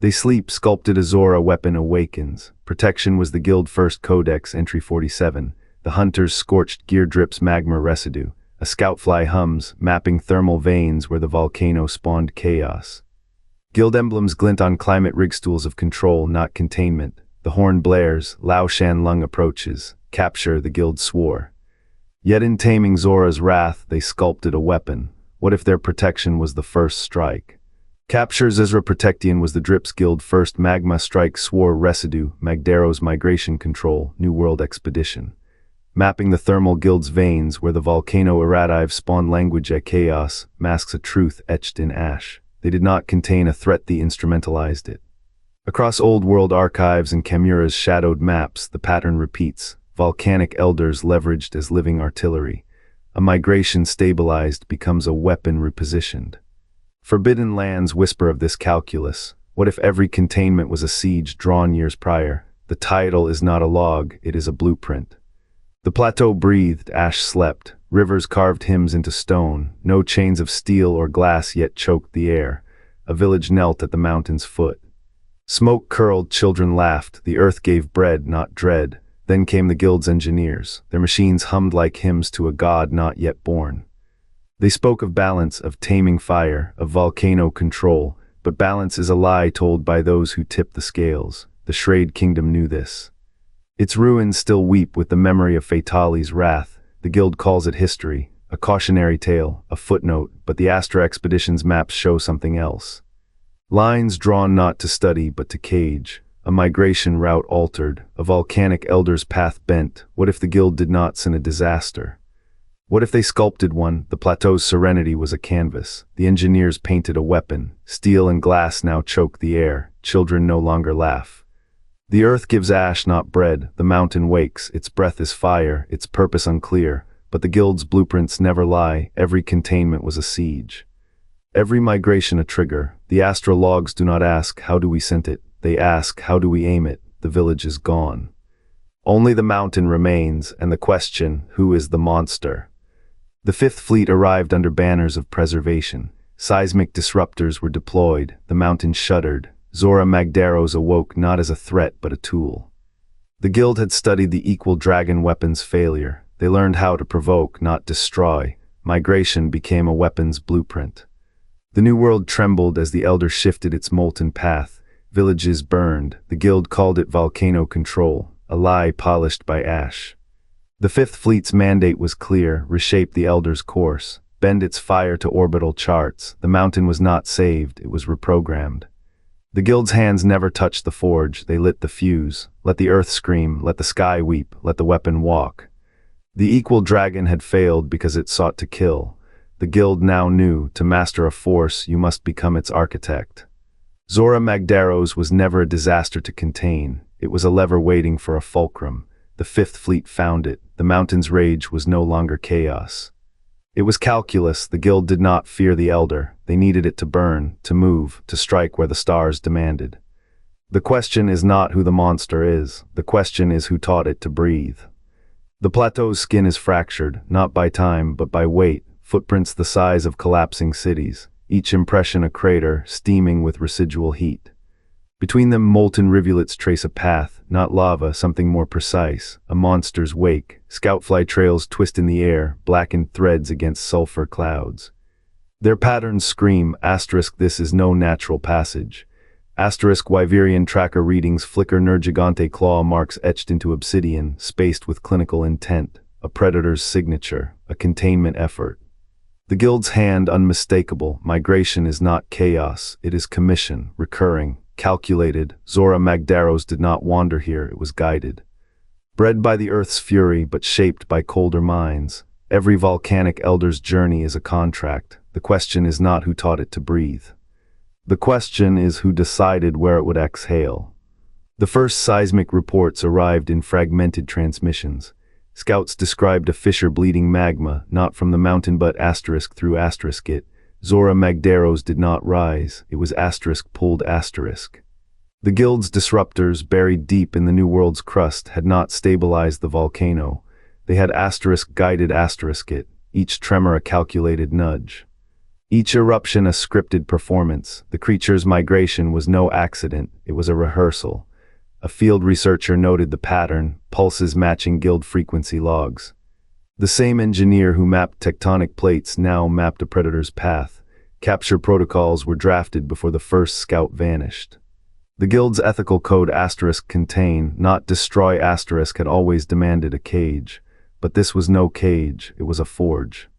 They sleep, sculpted a Zorah weapon awakens. Protection was the guild first codex, entry 47. The hunter's scorched gear drips magma residue. A scoutfly hums, mapping thermal veins where the volcano spawned chaos. Guild emblems glint on climate rigstools of control, not containment. The horn blares, Lao-Shan lung approaches. Capture, the guild swore. Yet in taming Zorah's wrath, they sculpted a weapon. What if their protection was the first strike? Capture Zizra Protectian was the Drips Guild first magma strike swore residue, Magdaros migration control, New World expedition. Mapping the thermal guild's veins where the volcano errative spawned language at chaos, masks a truth etched in ash. They did not contain a threat, they instrumentalized it. Across old world archives and Chimera's shadowed maps, the pattern repeats. Volcanic elders leveraged as living artillery. A migration stabilized becomes a weapon repositioned. Forbidden lands whisper of this calculus. What if every containment was a siege drawn years prior? The title is not a log, it is a blueprint. The plateau breathed, ash slept. Rivers carved hymns into stone. No chains of steel or glass yet choked the air. A village knelt at the mountain's foot. Smoke curled, children laughed. The earth gave bread, not dread. Then came the guild's engineers. Their machines hummed like hymns to a god not yet born. They spoke of balance, of taming fire, of volcano control, but balance is a lie told by those who tip the scales. The Shrade Kingdom knew this. Its ruins still weep with the memory of Fatalis' wrath. The guild calls it history, a cautionary tale, a footnote, but the Astra Expedition's maps show something else. Lines drawn not to study but to cage. A migration route altered, a volcanic elder's path bent. What if the guild did not sin a disaster? What if they sculpted one? The plateau's serenity was a canvas. The engineers painted a weapon. Steel and glass now choke the air. Children no longer laugh. The earth gives ash, not bread. The mountain wakes. Its breath is fire, its purpose unclear. But the guild's blueprints never lie. Every containment was a siege. Every migration a trigger. The Astra logs do not ask, how do we scent it? They ask, how do we aim it? The village is gone. Only the mountain remains, and the question, who is the monster? The Fifth Fleet arrived under banners of preservation. Seismic disruptors were deployed. The mountain shuddered. Zorah Magdaros awoke not as a threat but a tool. The guild had studied the equal dragon weapon's failure. They learned how to provoke, not destroy. Migration became a weapon's blueprint. The new world trembled as the elder shifted its molten path. Villages burned. The guild called it volcano control, a lie polished by ash. The Fifth Fleet's mandate was clear: reshape the elder's course, bend its fire to orbital charts. The mountain was not saved, it was reprogrammed. The guild's hands never touched the forge, they lit the fuse. Let the earth scream, let the sky weep, let the weapon walk. The equal dragon had failed because it sought to kill. The guild now knew, to master a force, you must become its architect. Zorah Magdaros was never a disaster to contain. It was a lever waiting for a fulcrum. The Fifth Fleet found it. The mountain's rage was no longer chaos. It was calculus. The guild did not fear the elder. They needed it to burn, to move, to strike where the stars demanded. The question is not who the monster is. The question is who taught it to breathe. The plateau's skin is fractured, not by time, but by weight, footprints the size of collapsing cities. Each impression a crater, steaming with residual heat. Between them molten rivulets trace a path, not lava, something more precise, a monster's wake. Scoutfly trails twist in the air, blackened threads against sulfur clouds. Their patterns scream, asterisk, this is no natural passage. Asterisk, Wyverian tracker readings flicker, Nergigante claw marks etched into obsidian, spaced with clinical intent. A predator's signature, a containment effort. The guild's hand unmistakable. Migration is not chaos, it is commission, recurring, calculated. Zorah Magdaros did not wander here, it was guided. Bred by the earth's fury, but shaped by colder minds. Every volcanic elder's journey is a contract. The question is not who taught it to breathe. The question is who decided where it would exhale. The first seismic reports arrived in fragmented transmissions. Scouts described a fissure bleeding magma, not from the mountain but asterisk through asterisk it. Zorah Magdaros did not rise, it was asterisk pulled asterisk. The guild's disruptors, buried deep in the New World's crust, had not stabilized the volcano. They had asterisk guided asterisk it, each tremor a calculated nudge. Each eruption a scripted performance. The creature's migration was no accident, it was a rehearsal. A field researcher noted the pattern, pulses matching guild frequency logs. The same engineer who mapped tectonic plates now mapped a predator's path. Capture protocols were drafted before the first scout vanished. The guild's ethical code *contain, not destroy * had always demanded a cage. But this was no cage, it was a forge.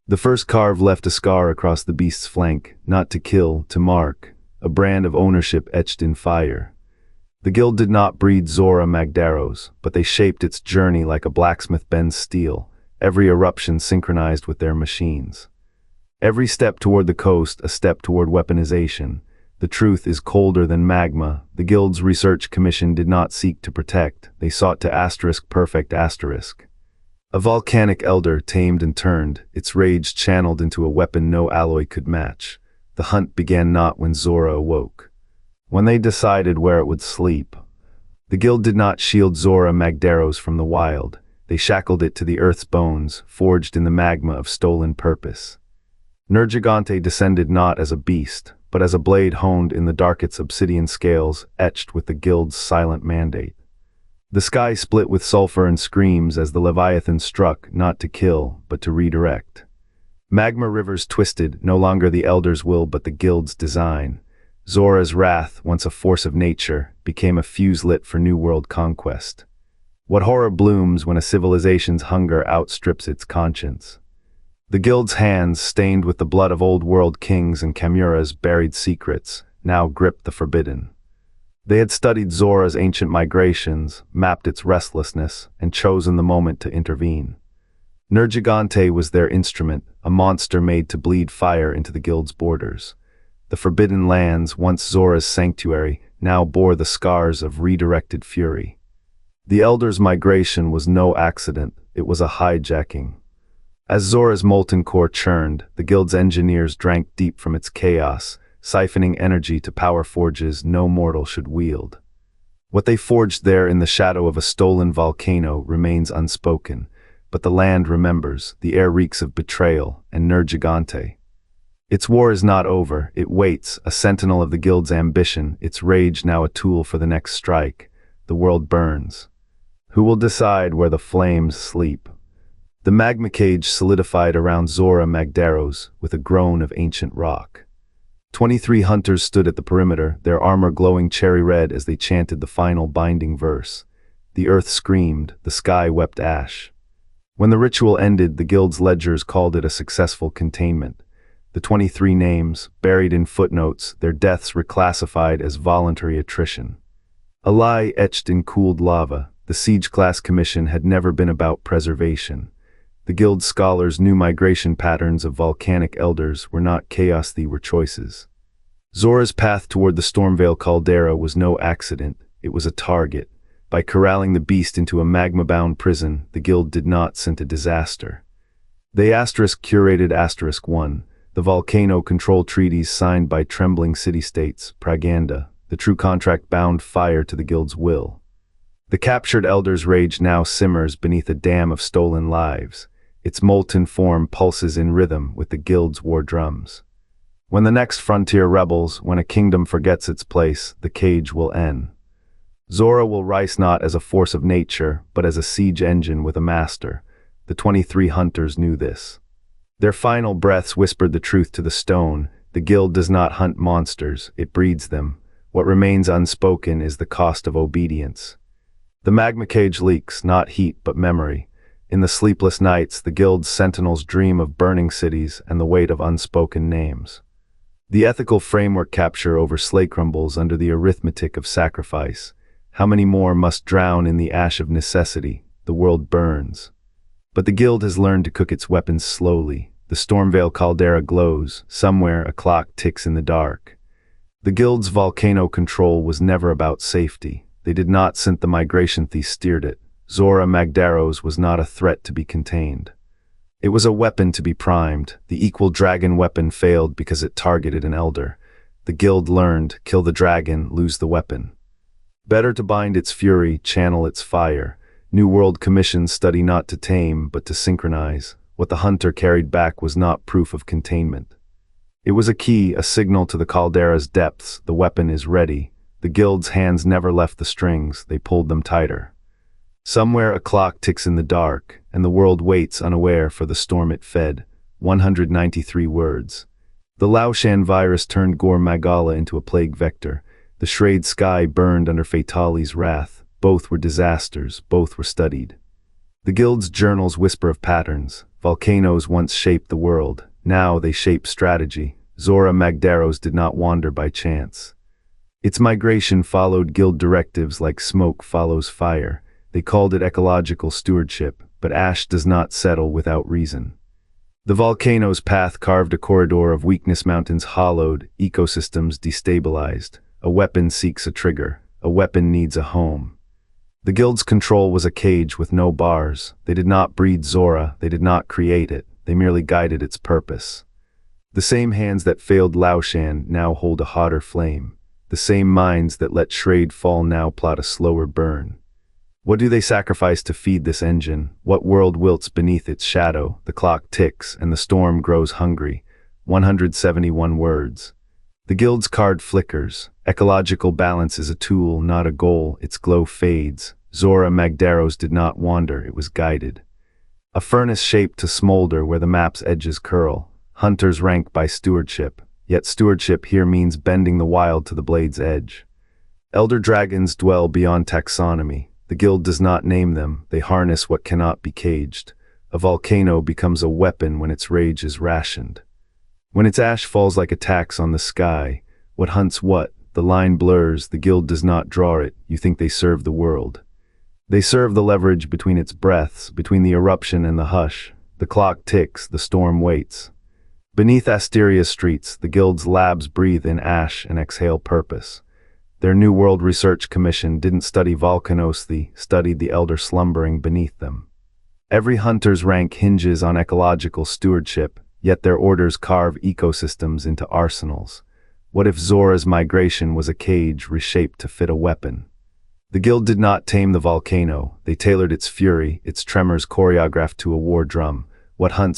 The first carve left a scar across the beast's flank, not to kill, to mark, a brand of ownership etched in fire. The guild did not breed Zorah Magdaros, but they shaped its journey like a blacksmith bends steel, every eruption synchronized with their machines. Every step toward the coast, a step toward weaponization. The truth is colder than magma. The guild's research commission did not seek to protect, they sought to perfect *. A volcanic elder tamed and turned, its rage channeled into a weapon no alloy could match. The hunt began not when Zorah awoke. When they decided where it would sleep. The guild did not shield Zorah Magdaros from the wild. They shackled it to the earth's bones, forged in the magma of stolen purpose. Nergigante descended not as a beast, but as a blade honed in the darkest obsidian scales, etched with the guild's silent mandate. The sky split with sulfur and screams as the Leviathan struck, not to kill, but to redirect. Magma rivers twisted, no longer the elder's will but the guild's design. Zorah's wrath, once a force of nature, became a fuse lit for new world conquest. What horror blooms when a civilization's hunger outstrips its conscience? The guild's hands, stained with the blood of old world kings and chimeras' buried secrets, now gripped the forbidden. They had studied Zorah's ancient migrations, mapped its restlessness, and chosen the moment to intervene. Nergigante was their instrument, a monster made to bleed fire into the guild's borders. The forbidden lands, once Zorah's sanctuary, now bore the scars of redirected fury. The Elder's migration was no accident, it was a hijacking. As Zorah's molten core churned, the guild's engineers drank deep from its chaos, siphoning energy to power forges no mortal should wield. What they forged there in the shadow of a stolen volcano remains unspoken, but the land remembers, the air reeks of betrayal and Nergigante. Its war is not over, it waits, a sentinel of the guild's ambition, its rage now a tool for the next strike. The world burns. Who will decide where the flames sleep? The magma cage solidified around Zorah Magdaros with a groan of ancient rock. 23 hunters stood at the perimeter, their armor glowing cherry red as they chanted the final binding verse. The earth screamed, the sky wept ash. When the ritual ended, the guild's ledgers called it a successful containment. The 23 names, buried in footnotes, their deaths reclassified as voluntary attrition. A lie etched in cooled lava, the Siege Class Commission had never been about preservation. The guild scholars' new migration patterns of volcanic elders were not chaos, they were choices. Zorah's path toward the Stormveil caldera was no accident, it was a target. By corralling the beast into a magma-bound prison, the guild did not scent a disaster. They curated *1. The Volcano control treaties signed by trembling city-states, Praganda, the true contract bound fire to the guild's will. The captured elder's rage now simmers beneath a dam of stolen lives. Its molten form pulses in rhythm with the guild's war drums. When the next frontier rebels, when a kingdom forgets its place, the cage will end. Zorah will rise not as a force of nature, but as a siege engine with a master. The 23 hunters knew this. Their final breaths whispered the truth to the stone. The guild does not hunt monsters, it breeds them. What remains unspoken is the cost of obedience. The magma cage leaks, not heat but memory. In the sleepless nights, the guild's sentinels dream of burning cities and the weight of unspoken names. The ethical framework capture over slay crumbles under the arithmetic of sacrifice. How many more must drown in the ash of necessity? The world burns. But the guild has learned to cook its weapons slowly. The Stormveil caldera glows. Somewhere a clock ticks in the dark. The guild's volcano control was never about safety. They did not scent the migration, they steered it. Zorah Magdaros was not a threat to be contained. It was a weapon to be primed. The equal dragon weapon failed because it targeted an elder. The guild learned, kill the dragon, lose the weapon. Better to bind its fury, channel its fire. New World commissions study not to tame, but to synchronize. What the hunter carried back was not proof of containment. It was a key, a signal to the caldera's depths. The weapon is ready. The guild's hands never left the strings, they pulled them tighter. Somewhere a clock ticks in the dark, and the world waits unaware for the storm it fed. 193 words. The Lao-Shan virus turned Zorah Magdaros into a plague vector. The Shrade sky burned under Fatalis' wrath. Both were disasters, both were studied. The guild's journals whisper of patterns. Volcanoes once shaped the world, now they shape strategy. Zorah Magdaros did not wander by chance. Its migration followed guild directives like smoke follows fire. They called it ecological stewardship, but ash does not settle without reason. The volcano's path carved a corridor of weakness, mountains hollowed, ecosystems destabilized. A weapon seeks a trigger. A weapon needs a home. The guild's control was a cage with no bars. They did not breed Zorah, they did not create it, they merely guided its purpose. The same hands that failed Lao-Shan now hold a hotter flame. The same minds that let Shrade fall now plot a slower burn. What do they sacrifice to feed this engine? What world wilts beneath its shadow? The clock ticks, and the storm grows hungry. 171 words. The guild's card flickers. Ecological balance is a tool, not a goal. Its glow fades. Zorah Magdaros did not wander, it was guided. A furnace shaped to smolder where the map's edges curl. Hunters rank by stewardship, yet stewardship here means bending the wild to the blade's edge. Elder dragons dwell beyond taxonomy. The guild does not name them, they harness what cannot be caged. A volcano becomes a weapon when its rage is rationed. When its ash falls like a tax on the sky, what hunts what? The line blurs, the guild does not draw it, you think they serve the world. They serve the leverage between its breaths, between the eruption and the hush. The clock ticks, the storm waits. Beneath Asteria's streets, the guild's labs breathe in ash and exhale purpose. Their New World Research Commission didn't study Volcanos, they studied the elder slumbering beneath them. Every hunter's rank hinges on ecological stewardship, yet their orders carve ecosystems into arsenals. What if Zorah's migration was a cage reshaped to fit a weapon? The guild did not tame the volcano, they tailored its fury, its tremors choreographed to a war drum. What hunts